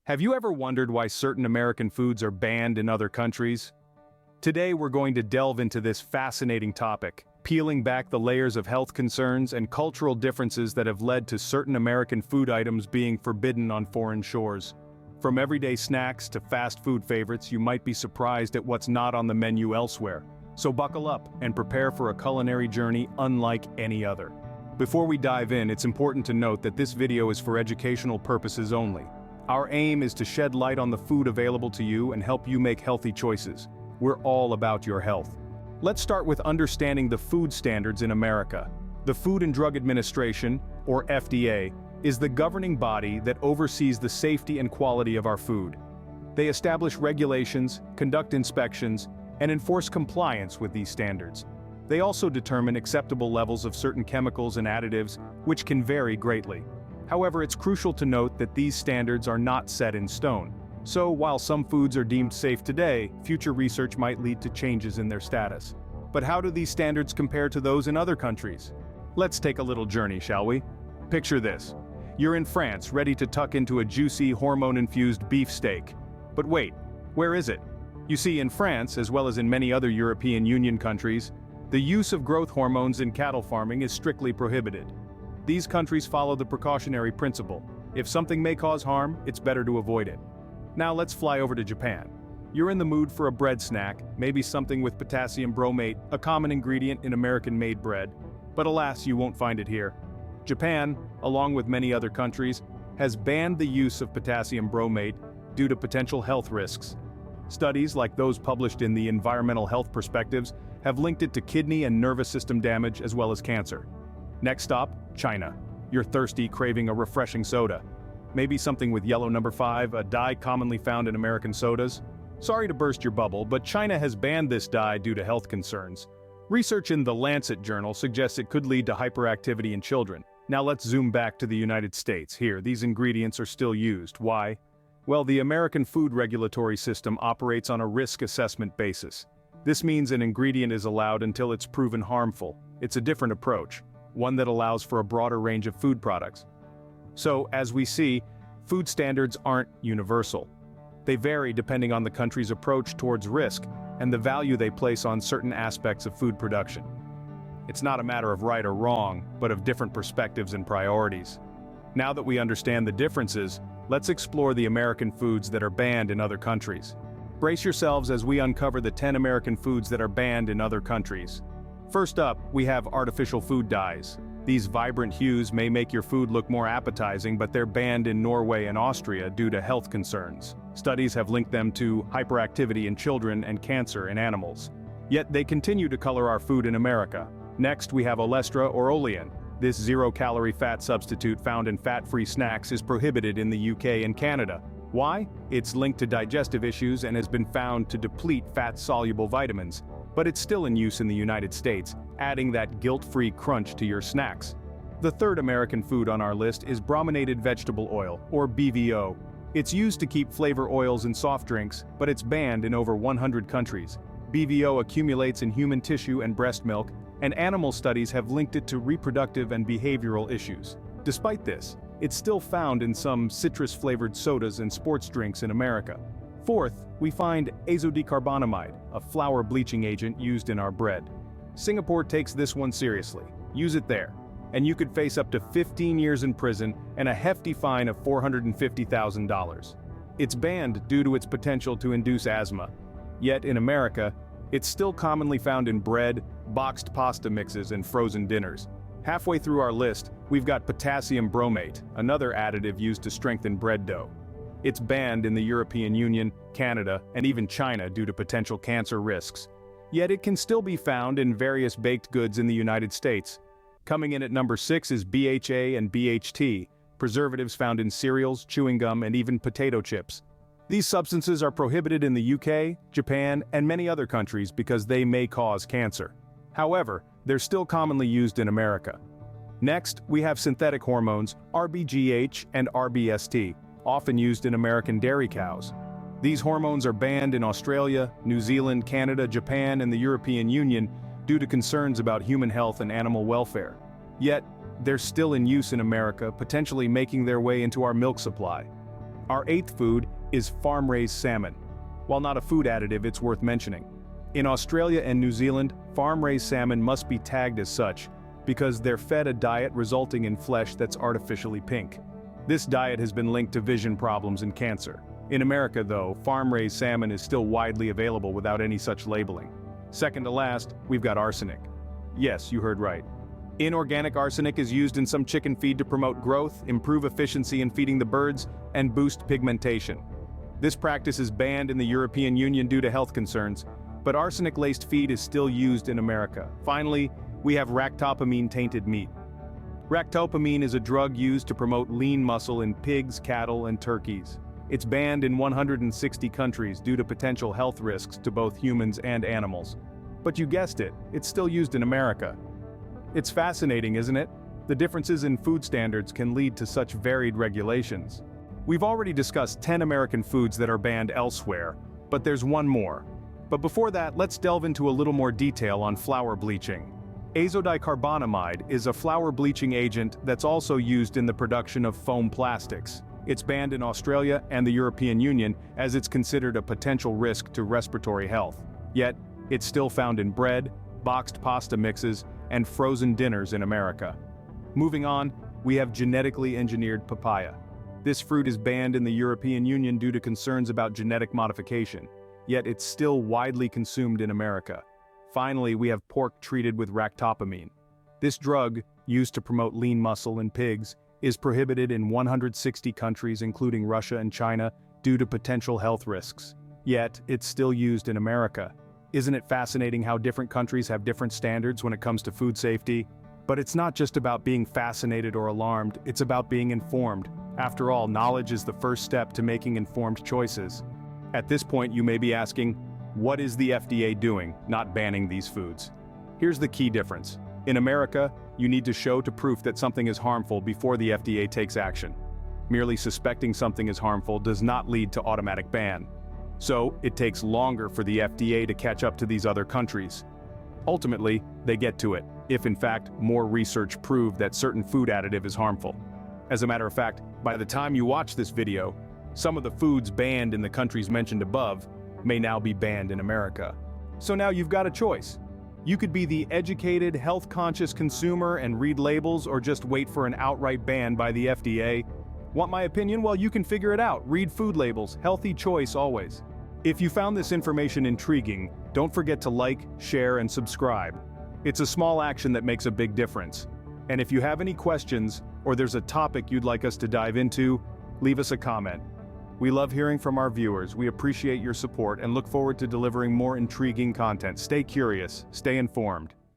Have you ever wondered why certain American foods are banned in other countries? Today we're going to delve into this fascinating topic, peeling back the layers of health concerns and cultural differences that have led to certain American food items being forbidden on foreign shores. From everyday snacks to fast food favorites, you might be surprised at what's not on the menu elsewhere. So buckle up and prepare for a culinary journey unlike any other. Before we dive in, it's important to note that this video is for educational purposes only. Our aim is to shed light on the food available to you and help you make healthy choices. We're all about your health. Let's start with understanding the food standards in America. The Food and Drug Administration, or FDA, is the governing body that oversees the safety and quality of our food. They establish regulations, conduct inspections, and enforce compliance with these standards. They also determine acceptable levels of certain chemicals and additives, which can vary greatly. However, it's crucial to note that these standards are not set in stone. So, while some foods are deemed safe today, future research might lead to changes in their status. But how do these standards compare to those in other countries? Let's take a little journey, shall we? Picture this. You're in France, ready to tuck into a juicy, hormone-infused beef steak. But wait, where is it? You see, in France, as well as in many other European Union countries, the use of growth hormones in cattle farming is strictly prohibited. These countries follow the precautionary principle. If something may cause harm, it's better to avoid it. Now let's fly over to Japan. You're in the mood for a bread snack, maybe something with potassium bromate, a common ingredient in American-made bread. But alas, you won't find it here. Japan, along with many other countries, has banned the use of potassium bromate due to potential health risks. Studies like those published in the Environmental Health Perspectives have linked it to kidney and nervous system damage as well as cancer. Next stop, China. You're thirsty, craving a refreshing soda. Maybe something with yellow number 5, a dye commonly found in American sodas? Sorry to burst your bubble, but China has banned this dye due to health concerns. Research in the Lancet journal suggests it could lead to hyperactivity in children. Now let's zoom back to the United States. Here, these ingredients are still used. Why? Well, the American food regulatory system operates on a risk assessment basis. This means an ingredient is allowed until it's proven harmful. It's a different approach, one that allows for a broader range of food products. So, as we see, food standards aren't universal. They vary depending on the country's approach towards risk and the value they place on certain aspects of food production. It's not a matter of right or wrong, but of different perspectives and priorities. Now that we understand the differences, let's explore the American foods that are banned in other countries. Brace yourselves as we uncover the 10 American foods that are banned in other countries. First up, we have artificial food dyes. These vibrant hues may make your food look more appetizing, but they're banned in Norway and Austria due to health concerns. Studies have linked them to hyperactivity in children and cancer in animals. Yet they continue to color our food in America. Next, we have olestra or olein. This zero-calorie fat substitute found in fat-free snacks is prohibited in the UK and Canada. Why? It's linked to digestive issues and has been found to deplete fat-soluble vitamins. But it's still in use in the United States, adding that guilt-free crunch to your snacks. The third American food on our list is brominated vegetable oil, or BVO. It's used to keep flavor oils in soft drinks, but it's banned in over 100 countries. BVO accumulates in human tissue and breast milk, and animal studies have linked it to reproductive and behavioral issues. Despite this, it's still found in some citrus-flavored sodas and sports drinks in America. Fourth, we find azodicarbonamide, a flour bleaching agent used in our bread. Singapore takes this one seriously. Use it there, and you could face up to 15 years in prison and a hefty fine of $450,000. It's banned due to its potential to induce asthma. Yet in America, it's still commonly found in bread, boxed pasta mixes, and frozen dinners. Halfway through our list, we've got potassium bromate, another additive used to strengthen bread dough. It's banned in the European Union, Canada, and even China due to potential cancer risks. Yet it can still be found in various baked goods in the United States. Coming in at number 6 is BHA and BHT, preservatives found in cereals, chewing gum, and even potato chips. These substances are prohibited in the UK, Japan, and many other countries because they may cause cancer. However, they're still commonly used in America. Next, we have synthetic hormones, RBGH and RBST, often used in American dairy cows. These hormones are banned in Australia, New Zealand, Canada, Japan, and the European Union due to concerns about human health and animal welfare. Yet, they're still in use in America, potentially making their way into our milk supply. Our eighth food is farm-raised salmon. While not a food additive, it's worth mentioning. In Australia and New Zealand, farm-raised salmon must be tagged as such because they're fed a diet resulting in flesh that's artificially pink. This diet has been linked to vision problems and cancer. In America, though, farm-raised salmon is still widely available without any such labeling. Second to last, we've got arsenic. Yes, you heard right. Inorganic arsenic is used in some chicken feed to promote growth, improve efficiency in feeding the birds, and boost pigmentation. This practice is banned in the European Union due to health concerns, but arsenic-laced feed is still used in America. Finally, we have ractopamine-tainted meat. Ractopamine is a drug used to promote lean muscle in pigs, cattle, and turkeys. It's banned in 160 countries due to potential health risks to both humans and animals. But you guessed it, it's still used in America. It's fascinating, isn't it? The differences in food standards can lead to such varied regulations. We've already discussed 10 American foods that are banned elsewhere, but there's one more. But before that, let's delve into a little more detail on flour bleaching. Azodicarbonamide is a flour bleaching agent that's also used in the production of foam plastics. It's banned in Australia and the European Union as it's considered a potential risk to respiratory health. Yet, it's still found in bread, boxed pasta mixes, and frozen dinners in America. Moving on, we have genetically engineered papaya. This fruit is banned in the European Union due to concerns about genetic modification, yet it's still widely consumed in America. Finally, we have pork treated with ractopamine. This drug, used to promote lean muscle in pigs, is prohibited in 160 countries including Russia and China due to potential health risks. Yet, it's still used in America. Isn't it fascinating how different countries have different standards when it comes to food safety? But it's not just about being fascinated or alarmed, it's about being informed. After all, knowledge is the first step to making informed choices. At this point, you may be asking, what is the FDA doing, not banning these foods? Here's the key difference. In America, you need to show to proof that something is harmful before the FDA takes action. Merely suspecting something is harmful does not lead to automatic ban. So, it takes longer for the FDA to catch up to these other countries. Ultimately, they get to it, if in fact more research proved that certain food additive is harmful. As a matter of fact, by the time you watch this video, some of the foods banned in the countries mentioned above may now be banned in America. So now you've got a choice. You could be the educated, health-conscious consumer and read labels, or just wait for an outright ban by the FDA. Want my opinion? Well, you can figure it out. Read food labels. Healthy choice always. If you found this information intriguing, don't forget to like, share, and subscribe. It's a small action that makes a big difference. And if you have any questions, or there's a topic you'd like us to dive into, leave us a comment. We love hearing from our viewers. We appreciate your support and look forward to delivering more intriguing content. Stay curious, stay informed.